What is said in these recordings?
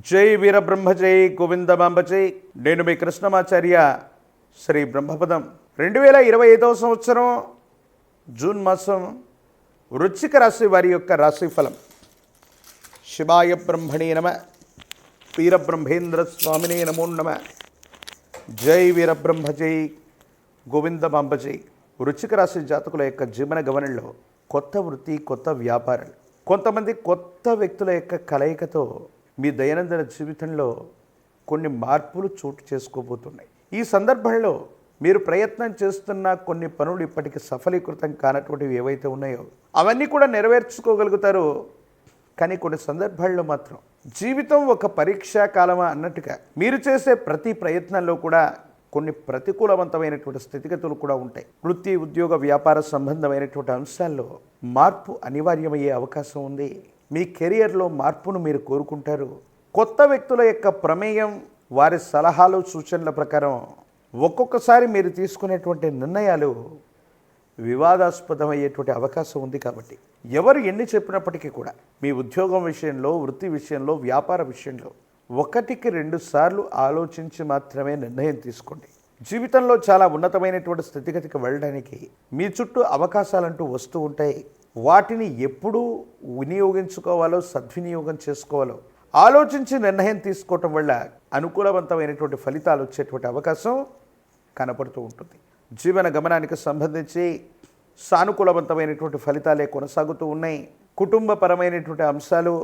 జై వీరబ్రహ్మ జై గోవిందమాంబ జై. నేను మీ కృష్ణమాచార్య. శ్రీ బ్రహ్మపదం 2025 సంవత్సరం జూన్ మాసం వృశ్చిక రాశి వారి యొక్క రాశిఫలం. శివాయ బ్రహ్మణే నమ. వీరబ్రహ్మేంద్ర స్వామినే నమో నమ. జై వీరబ్రహ్మ జై గోవిందమాంబ జై. వృశ్చిక రాశి జాతకుల యొక్క జీవన గమనంలో కొత్త వృత్తి, కొత్త వ్యాపారాలు, కొంతమంది కొత్త వ్యక్తుల యొక్క కలయికతో మీ దైనందిన జీవితంలో కొన్ని మార్పులు చోటు చేసుకోబోతున్నాయి. ఈ సందర్భంలో మీరు ప్రయత్నం చేస్తున్న కొన్ని పనులు ఇప్పటికీ సఫలీకృతం కానటువంటివి ఏవైతే ఉన్నాయో అవన్నీ కూడా నెరవేర్చుకోగలుగుతారు. కానీ కొన్ని సందర్భాల్లో మాత్రం జీవితం ఒక పరీక్షా కాలమా అన్నట్టుగా మీరు చేసే ప్రతి ప్రయత్నంలో కూడా కొన్ని ప్రతికూలవంతమైనటువంటి స్థితిగతులు కూడా ఉంటాయి. వృత్తి, ఉద్యోగ, వ్యాపార సంబంధమైనటువంటి అంశాల్లో మార్పు అనివార్యమయ్యే అవకాశం ఉంది. మీ కెరియర్లో మార్పును మీరు కోరుకుంటారు. కొత్త వ్యక్తుల యొక్క ప్రమేయం, వారి సలహాలు, సూచనల ప్రకారం ఒక్కొక్కసారి మీరు తీసుకునేటువంటి నిర్ణయాలు వివాదాస్పదమయ్యేటువంటి అవకాశం ఉంది. కాబట్టి ఎవరు ఎన్ని చెప్పినప్పటికీ కూడా మీ ఉద్యోగం విషయంలో, వృత్తి విషయంలో, వ్యాపార విషయంలో 1-2 సార్లు ఆలోచించి మాత్రమే నిర్ణయం తీసుకోండి. జీవితంలో చాలా ఉన్నతమైనటువంటి స్థితిగతికి వెళ్ళడానికి మీ చుట్టూ అవకాశాలంటూ వస్తూ ఉంటాయి. వాటిని ఎప్పుడు వినియోగించుకోవాలో, సద్వినియోగం చేసుకోవాలో ఆలోచించి నిర్ణయం తీసుకోవటం వల్ల అనుకూలవంతమైనటువంటి ఫలితాలు వచ్చేటువంటి అవకాశం కనపడుతూ ఉంటుంది. జీవన గమనానికి సంబంధించి సానుకూలవంతమైనటువంటి ఫలితాలే కొనసాగుతూ ఉన్నాయి. కుటుంబపరమైనటువంటి అంశాలు,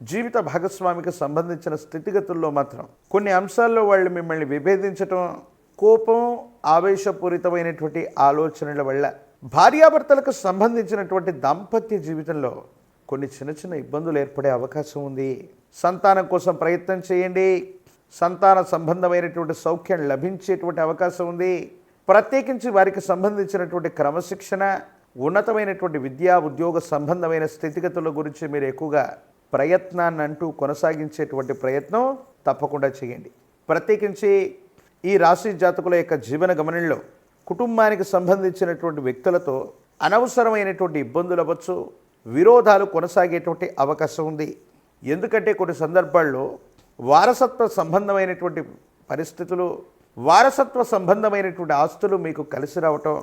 జీవిత భాగస్వామికి సంబంధించిన స్థితిగతుల్లో మాత్రం కొన్ని అంశాల్లో వాళ్ళు మిమ్మల్ని విభేదించటం, కోపం, ఆవేశపూరితమైనటువంటి ఆలోచనల వల్ల భార్యాభర్తలకు సంబంధించినటువంటి దాంపత్య జీవితంలో కొన్ని చిన్న ఇబ్బందులు ఏర్పడే అవకాశం ఉంది. సంతానం కోసం ప్రయత్నం చేయండి. సంతాన సంబంధమైనటువంటి సౌఖ్యం లభించేటువంటి అవకాశం ఉంది. ప్రత్యేకించి వారికి సంబంధించినటువంటి క్రమశిక్షణ, ఉన్నతమైనటువంటి విద్యా, ఉద్యోగ సంబంధమైన స్థితిగతుల గురించి మీరు ఎక్కువగా ప్రయత్నాన్ని అంటూ కొనసాగించేటువంటి ప్రయత్నం తప్పకుండా చేయండి. ప్రత్యేకించి ఈ రాశి జాతకుల యొక్క జీవన గమనంలో కుటుంబానికి సంబంధించినటువంటి వ్యక్తులతో అనవసరమైనటువంటి ఇబ్బందులు అవ్వచ్చు, విరోధాలు కొనసాగేటువంటి అవకాశం ఉంది. ఎందుకంటే కొన్ని సందర్భాల్లో వారసత్వ సంబంధమైనటువంటి పరిస్థితులు, వారసత్వ సంబంధమైనటువంటి ఆస్తులు మీకు కలిసి రావటం,